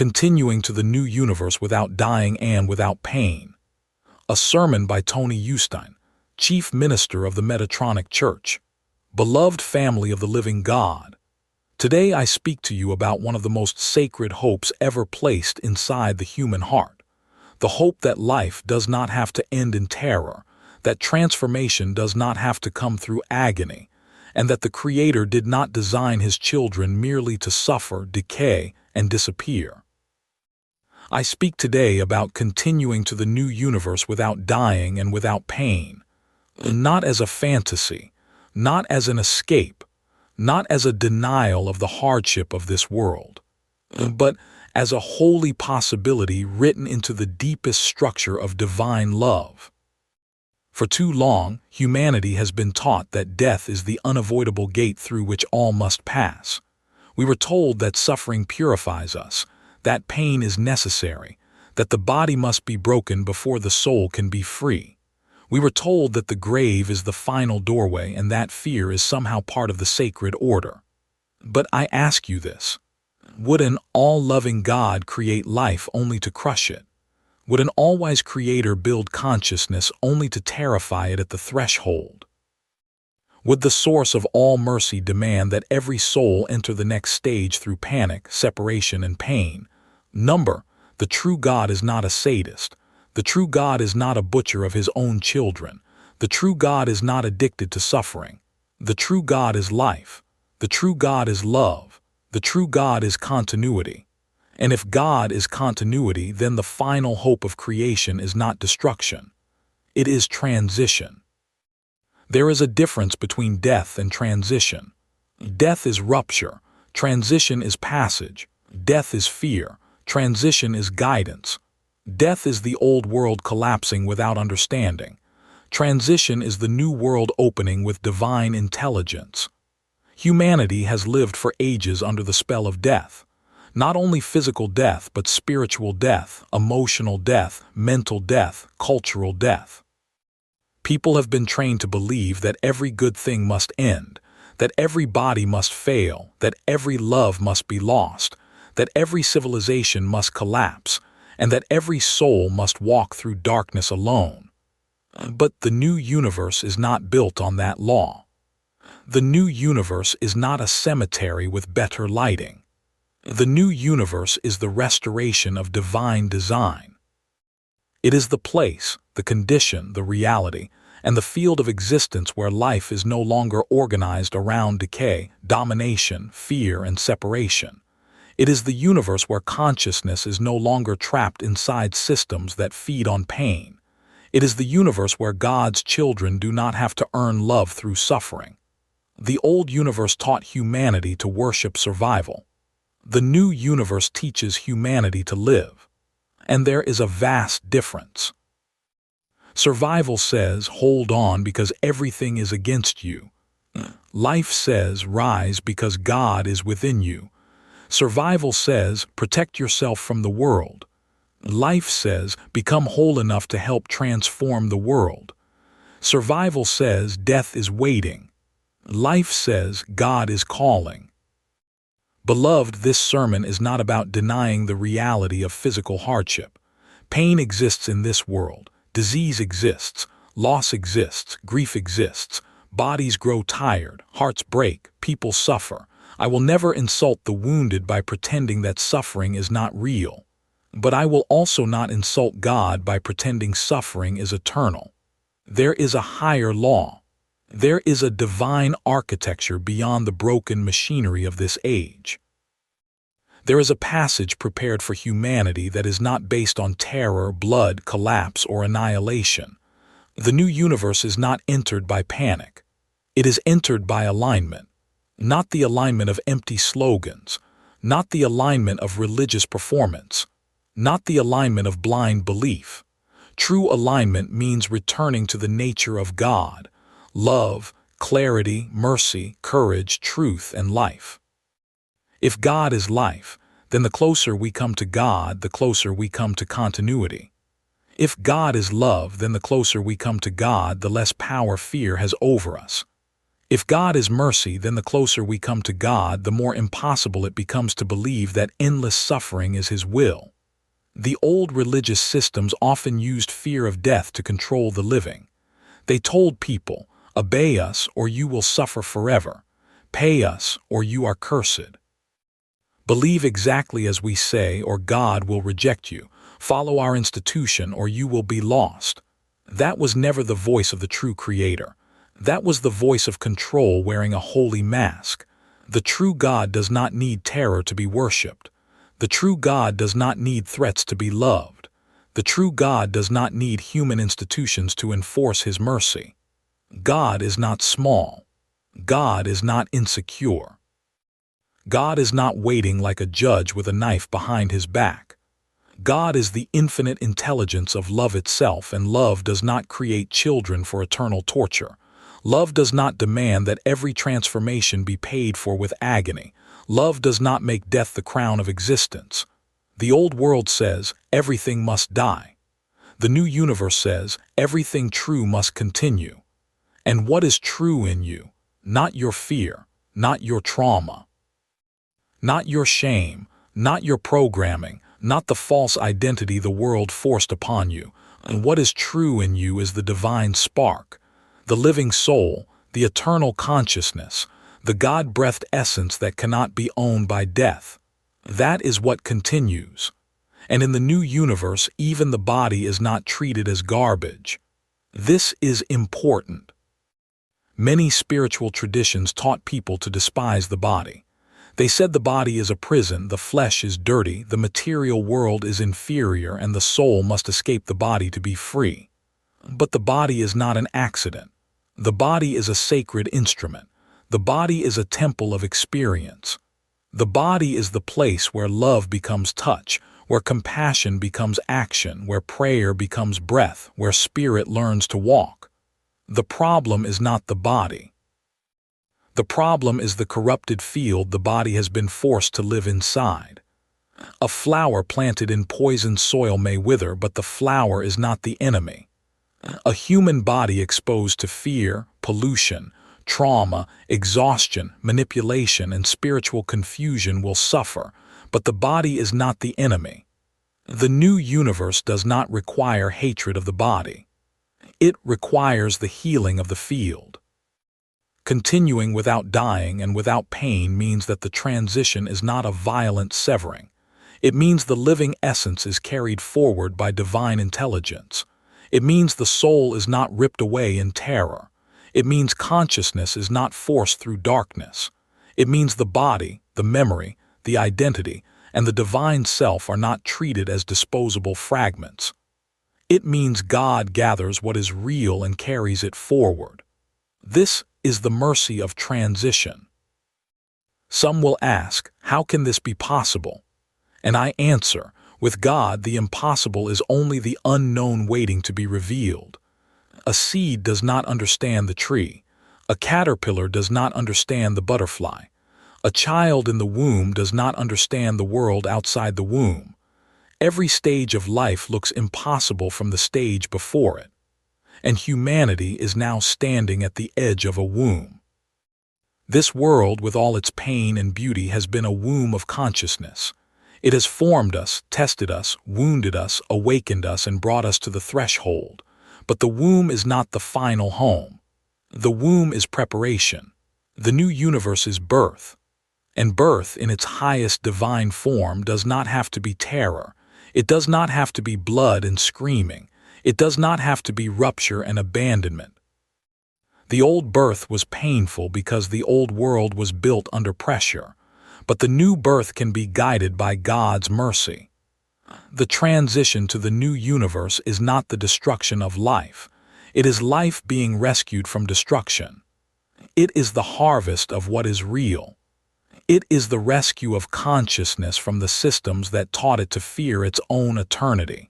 Continuing to the New Universe Without Dying and Without Pain. A sermon by Tony Yustein, Chief Minister of the Metatronic Church. Beloved family of the living God, today I speak to you about one of the most sacred hopes ever placed inside the human heart. The hope that life does not have to end in terror, that transformation does not have to come through agony, and that the Creator did not design His children merely to suffer, decay, and disappear. I speak today about continuing to the new universe without dying and without pain, not as a fantasy, not as an escape, not as a denial of the hardship of this world, but as a holy possibility written into the deepest structure of divine love. For too long, humanity has been taught that death is the unavoidable gate through which all must pass. We were told that suffering purifies us, that pain is necessary, that the body must be broken before the soul can be free. We were told that the grave is the final doorway and that fear is somehow part of the sacred order. But I ask you this: would an all-loving God create life only to crush it? Would an all-wise Creator build consciousness only to terrify it at the threshold? Would the source of all mercy demand that every soul enter the next stage through panic, separation, and pain? The true God is not a sadist. The true God is not a butcher of His own children. The true God is not addicted to suffering. The true God is life. The true God is love. The true God is continuity. And if God is continuity, then the final hope of creation is not destruction. It is transition. There is a difference between death and transition. Death is rupture. Transition is passage. Death is fear. Transition is guidance. Death is the old world collapsing without understanding. Transition is the new world opening with divine intelligence. Humanity has lived for ages under the spell of death. Not only physical death, but spiritual death, emotional death, mental death, cultural death. People have been trained to believe that every good thing must end, that every body must fail, that every love must be lost, that every civilization must collapse, and that every soul must walk through darkness alone. But the new universe is not built on that law. The new universe is not a cemetery with better lighting. The new universe is the restoration of divine design. It is the place, the condition, the reality, and the field of existence where life is no longer organized around decay, domination, fear, and separation. It is the universe where consciousness is no longer trapped inside systems that feed on pain. It is the universe where God's children do not have to earn love through suffering. The old universe taught humanity to worship survival. The new universe teaches humanity to live. And there is a vast difference. Survival says, hold on because everything is against you. Life says, rise because God is within you. Survival says, protect yourself from the world. Life says, become whole enough to help transform the world. Survival says, death is waiting. Life says, God is calling. Beloved, this sermon is not about denying the reality of physical hardship. Pain exists in this world. Disease exists. Loss exists. Grief exists. Bodies grow tired. Hearts break. People suffer. I will never insult the wounded by pretending that suffering is not real. But I will also not insult God by pretending suffering is eternal. There is a higher law. There is a divine architecture beyond the broken machinery of this age. There is a passage prepared for humanity that is not based on terror, blood, collapse, or annihilation. The new universe is not entered by panic. It is entered by alignment. Not the alignment of empty slogans, not the alignment of religious performance, not the alignment of blind belief. True alignment means returning to the nature of God: love, clarity, mercy, courage, truth, and life. If God is life, then the closer we come to God, the closer we come to continuity. If God is love, then the closer we come to God, the less power fear has over us. If God is mercy, then the closer we come to God, the more impossible it becomes to believe that endless suffering is His will. The old religious systems often used fear of death to control the living. They told people, "Obey us or you will suffer forever. Pay us or you are cursed. Believe exactly as we say or God will reject you. Follow our institution or you will be lost." That was never the voice of the true Creator. That was the voice of control wearing a holy mask. The true God does not need terror to be worshipped. The true God does not need threats to be loved. The true God does not need human institutions to enforce His mercy. God is not small. God is not insecure. God is not waiting like a judge with a knife behind his back. God is the infinite intelligence of love itself, and love does not create children for eternal torture. Love does not demand that every transformation be paid for with agony. Love does not make death the crown of existence. The old world says, everything must die. The new universe says, everything true must continue. And what is true in you? Not your fear, not your trauma, not your shame, not your programming, not the false identity the world forced upon you. And what is true in you is the divine spark, the living soul, the eternal consciousness, the God-breathed essence that cannot be owned by death. That is what continues. And in the new universe, even the body is not treated as garbage. This is important. Many spiritual traditions taught people to despise the body. They said the body is a prison, the flesh is dirty, the material world is inferior, and the soul must escape the body to be free. But the body is not an accident. The body is a sacred instrument. The body is a temple of experience. The body is the place where love becomes touch, where compassion becomes action, where prayer becomes breath, where spirit learns to walk. The problem is not the body. The problem is the corrupted field the body has been forced to live inside. A flower planted in poisoned soil may wither, but the flower is not the enemy. A human body exposed to fear, pollution, trauma, exhaustion, manipulation, and spiritual confusion will suffer, but the body is not the enemy. The new universe does not require hatred of the body. It requires the healing of the field. Continuing without dying and without pain means that the transition is not a violent severing. It means the living essence is carried forward by divine intelligence. It means the soul is not ripped away in terror. It means consciousness is not forced through darkness. It means the body, the memory, the identity, and the divine self are not treated as disposable fragments. It means God gathers what is real and carries it forward. This is the mercy of transition. Some will ask, how can this be possible? And I answer, with God the impossible is only the unknown waiting to be revealed. A seed does not understand the tree. A caterpillar does not understand the butterfly. A child in the womb does not understand the world outside the womb. Every stage of life looks impossible from the stage before it. And humanity is now standing at the edge of a womb. This world, with all its pain and beauty, has been a womb of consciousness. It has formed us, tested us, wounded us, awakened us, and brought us to the threshold. But the womb is not the final home. The womb is preparation. The new universe is birth. And birth, in its highest divine form, does not have to be terror. It does not have to be blood and screaming. It does not have to be rupture and abandonment. The old birth was painful because the old world was built under pressure, but the new birth can be guided by God's mercy. The transition to the new universe is not the destruction of life. It is life being rescued from destruction. It is the harvest of what is real. It is the rescue of consciousness from the systems that taught it to fear its own eternity.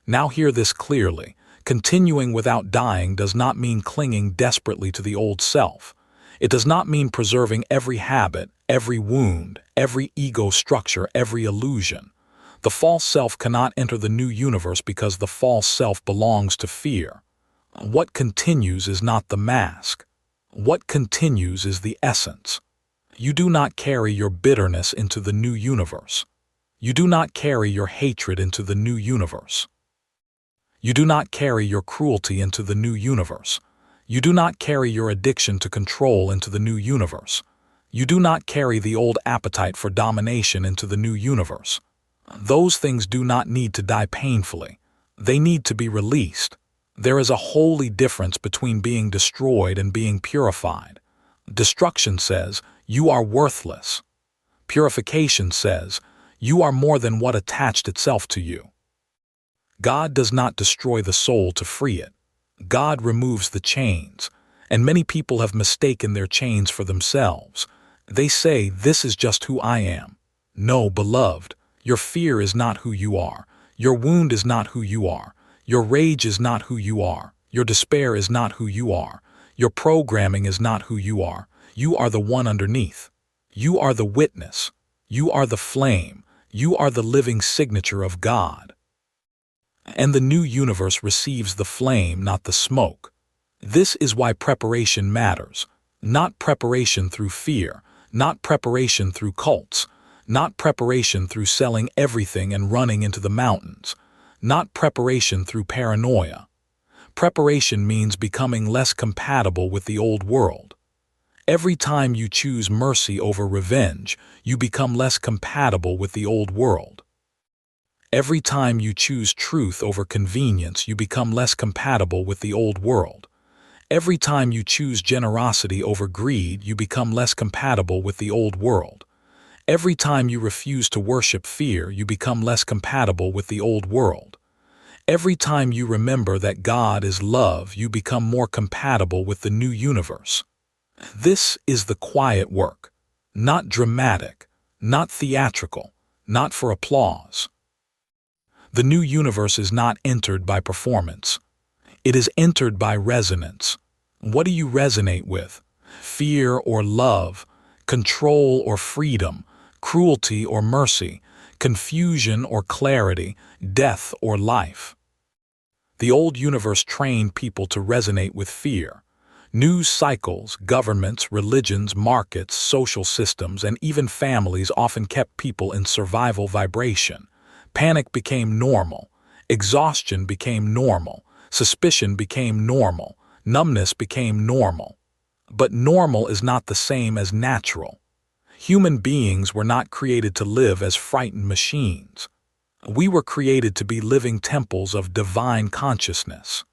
Now hear this clearly. Continuing without dying does not mean clinging desperately to the old self. It does not mean preserving every habit, every wound, every ego structure, every illusion. The false self cannot enter the new universe because the false self belongs to fear. What continues is not the mask. What continues is the essence. You do not carry your bitterness into the new universe. You do not carry your hatred into the new universe. You do not carry your cruelty into the new universe. You do not carry your addiction to control into the new universe. You do not carry the old appetite for domination into the new universe. Those things do not need to die painfully. They need to be released. There is a holy difference between being destroyed and being purified. Destruction says, you are worthless. Purification says, you are more than what attached itself to you. God does not destroy the soul to free it. God removes the chains, and many people have mistaken their chains for themselves. They say, this is just who I am. No, beloved, your fear is not who you are. Your wound is not who you are. Your rage is not who you are. Your despair is not who you are. Your programming is not who you are. You are the one underneath. You are the witness. You are the flame. You are the living signature of God. And the new universe receives the flame, not the smoke. This is why preparation matters. Not preparation through fear, not preparation through cults, not preparation through selling everything and running into the mountains, not preparation through paranoia. Preparation means becoming less compatible with the old world. Every time you choose mercy over revenge, you become less compatible with the old world. Every time you choose truth over convenience, you become less compatible with the old world. Every time you choose generosity over greed, you become less compatible with the old world. Every time you refuse to worship fear, you become less compatible with the old world. Every time you remember that God is love, you become more compatible with the new universe. This is the quiet work, not dramatic, not theatrical, not for applause. The new universe is not entered by performance. It is entered by resonance. What do you resonate with? Fear or love, control or freedom, cruelty or mercy, confusion or clarity, death or life. The old universe trained people to resonate with fear. News cycles, governments, religions, markets, social systems, and even families often kept people in survival vibration. Panic became normal. Exhaustion became normal. Suspicion became normal. Numbness became normal. But normal is not the same as natural. Human beings were not created to live as frightened machines. We were created to be living temples of divine consciousness.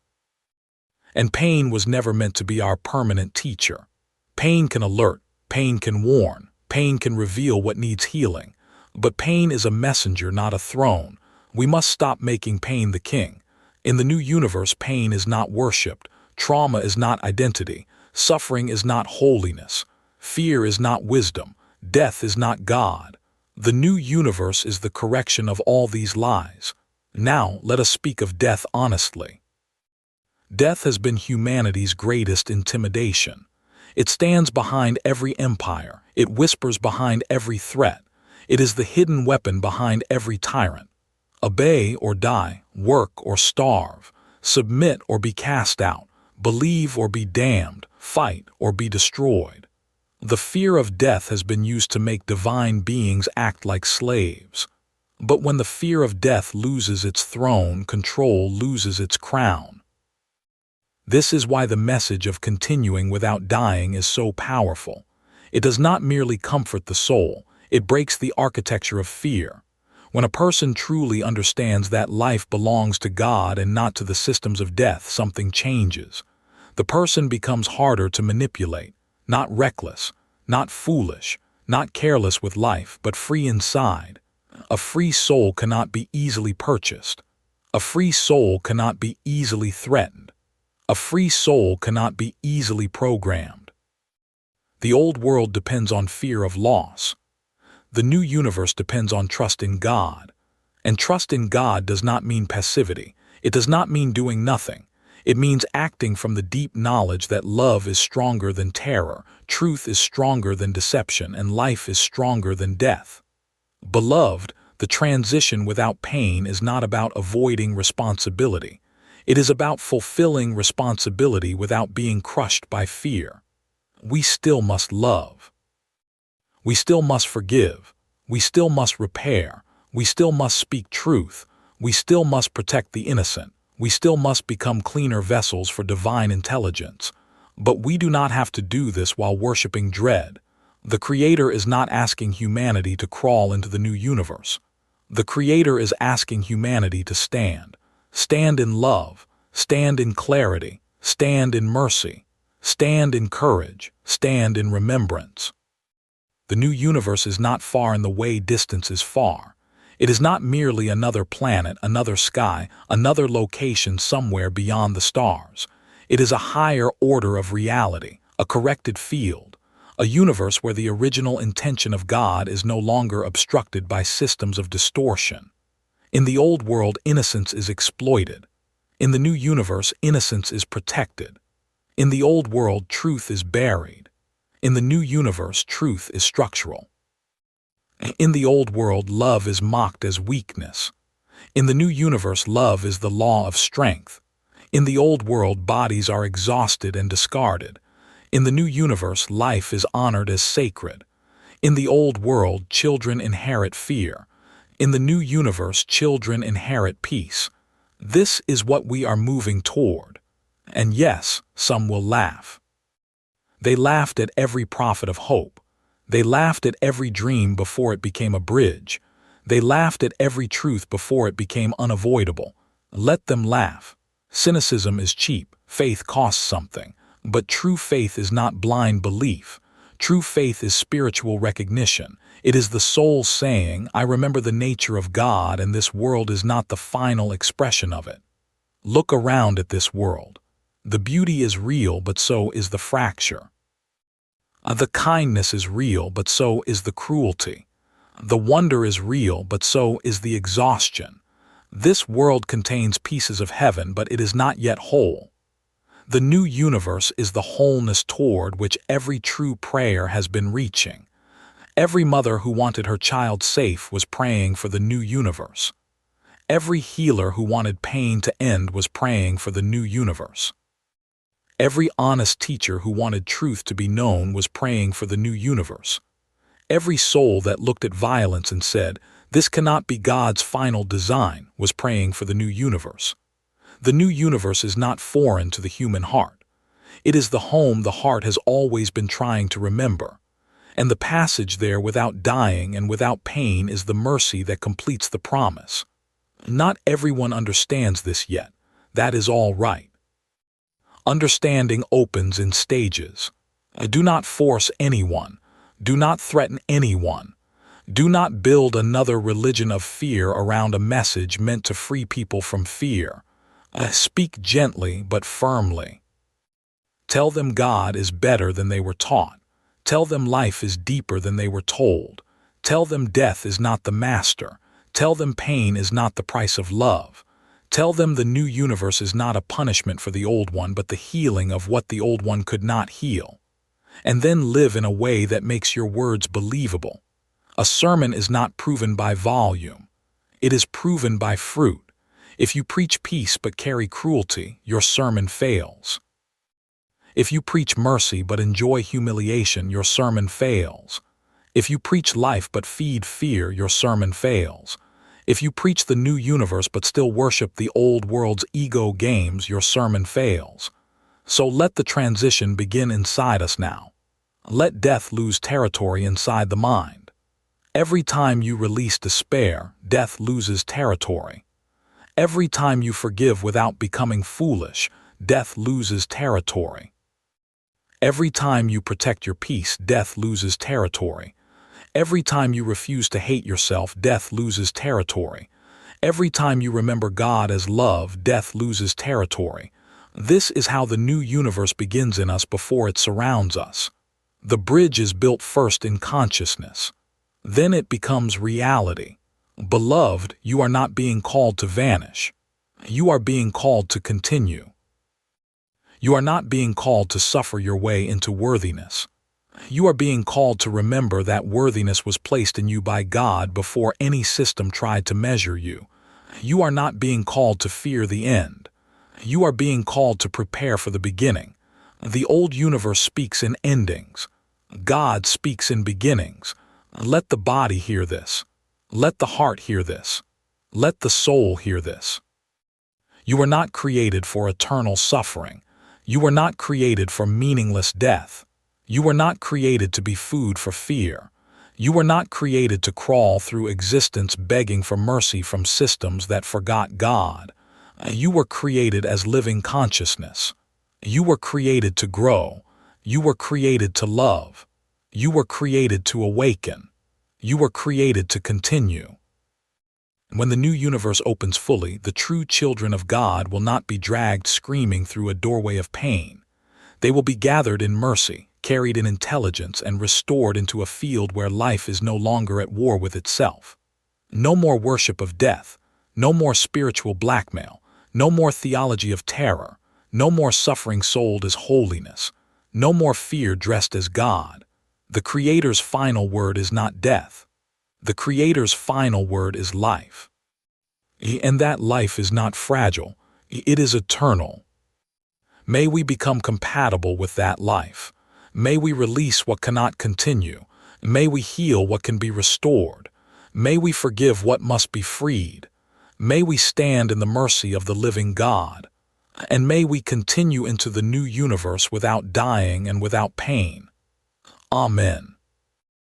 And pain was never meant to be our permanent teacher. Pain can alert, pain can warn, pain can reveal what needs healing. But pain is a messenger, not a throne. We must stop making pain the king. In the new universe, pain is not worshipped. Trauma is not identity. Suffering is not holiness. Fear is not wisdom. Death is not God. The new universe is the correction of all these lies. Now, let us speak of death honestly. Death has been humanity's greatest intimidation. It stands behind every empire. It whispers behind every threat. It is the hidden weapon behind every tyrant. Obey or die, work or starve, submit or be cast out, believe or be damned, fight or be destroyed. The fear of death has been used to make divine beings act like slaves. But when the fear of death loses its throne, control loses its crown. This is why the message of continuing without dying is so powerful. It does not merely comfort the soul. It breaks the architecture of fear. When a person truly understands that life belongs to God and not to the systems of death, something changes. The person becomes harder to manipulate, not reckless, not foolish, not careless with life, but free inside. A free soul cannot be easily purchased. A free soul cannot be easily threatened. A free soul cannot be easily programmed. The old world depends on fear of loss. The new universe depends on trust in God. And trust in God does not mean passivity. It does not mean doing nothing. It means acting from the deep knowledge that love is stronger than terror, truth is stronger than deception, and life is stronger than death. Beloved, the transition without pain is not about avoiding responsibility. It is about fulfilling responsibility without being crushed by fear. we still must love. We still must forgive. We still must repair. We still must speak truth. We still must protect the innocent. We still must become cleaner vessels for divine intelligence. But we do not have to do this while worshiping dread. The Creator is not asking humanity to crawl into the new universe. The Creator is asking humanity to stand. Stand in love. Stand in clarity. Stand in mercy. Stand in courage. Stand in remembrance. The new universe is not far in the way distance is far. It is not merely another planet, another sky, another location somewhere beyond the stars. It is a higher order of reality, a corrected field, a universe where the original intention of God is no longer obstructed by systems of distortion. In the old world, innocence is exploited. In the new universe, innocence is protected. In the old world, truth is buried. In the new universe, truth is structural. In the old world, love is mocked as weakness. In the new universe, love is the law of strength. In the old world, bodies are exhausted and discarded. In the new universe, life is honored as sacred. In the old world, children inherit fear. In the new universe, children inherit peace. This is what we are moving toward. And yes, some will laugh. They laughed at every prophet of hope. They laughed at every dream before it became a bridge. They laughed at every truth before it became unavoidable. Let them laugh. Cynicism is cheap. Faith costs something. But true faith is not blind belief. True faith is spiritual recognition. It is the soul saying, I remember the nature of God, and this world is not the final expression of it. Look around at this world. The beauty is real, but so is the fracture. The kindness is real, but so is the cruelty. The wonder is real, but so is the exhaustion. This world contains pieces of heaven, but it is not yet whole. The new universe is the wholeness toward which every true prayer has been reaching. Every mother who wanted her child safe was praying for the new universe. Every healer who wanted pain to end was praying for the new universe. Every honest teacher who wanted truth to be known was praying for the new universe. Every soul that looked at violence and said, "This cannot be God's final design," was praying for the new universe. The new universe is not foreign to the human heart. It is the home the heart has always been trying to remember. And the passage there without dying and without pain is the mercy that completes the promise. Not everyone understands this yet. That is all right. Understanding opens in stages. Do not force anyone. Do not threaten anyone. Do not build another religion of fear around a message meant to free people from fear. Speak gently but firmly. Tell them God is better than they were taught. Tell them life is deeper than they were told. Tell them death is not the master. Tell them pain is not the price of love. Tell them the new universe is not a punishment for the old one, but the healing of what the old one could not heal. And then live in a way that makes your words believable. A sermon is not proven by volume. It is proven by fruit. If you preach peace but carry cruelty, your sermon fails. If you preach mercy but enjoy humiliation, your sermon fails. If you preach life but feed fear, your sermon fails. If you preach the new universe but still worship the old world's ego games, your sermon fails. So let the transition begin inside us now. Let death lose territory inside the mind. Every time you release despair, death loses territory. Every time you forgive without becoming foolish, death loses territory. Every time you protect your peace, death loses territory. Every time you refuse to hate yourself, death loses territory. Every time you remember God as love, death loses territory. This is how the new universe begins in us before it surrounds us. The bridge is built first in consciousness. Then it becomes reality. Beloved, you are not being called to vanish. You are being called to continue. You are not being called to suffer your way into worthiness. You are being called to remember that worthiness was placed in you by God before any system tried to measure you. You are not being called to fear the end. You are being called to prepare for the beginning. The old universe speaks in endings. God speaks in beginnings. Let the body hear this. Let the heart hear this. Let the soul hear this. You were not created for eternal suffering. You were not created for meaningless death. You were not created to be food for fear. You were not created to crawl through existence begging for mercy from systems that forgot God. You were created as living consciousness. You were created to grow. You were created to love. You were created to awaken. You were created to continue. When the new universe opens fully, the true children of God will not be dragged screaming through a doorway of pain. They will be gathered in mercy, carried in intelligence, and restored into a field where life is no longer at war with itself. No more worship of death. No more spiritual blackmail. No more theology of terror. No more suffering sold as holiness. No more fear dressed as God. The Creator's final word is not death. The Creator's final word is life. And that life is not fragile. It is eternal. May we become compatible with that life. May we release what cannot continue. May we heal what can be restored. May we forgive what must be freed. May we stand in the mercy of the living God. And may we continue into the new universe without dying and without pain. Amen.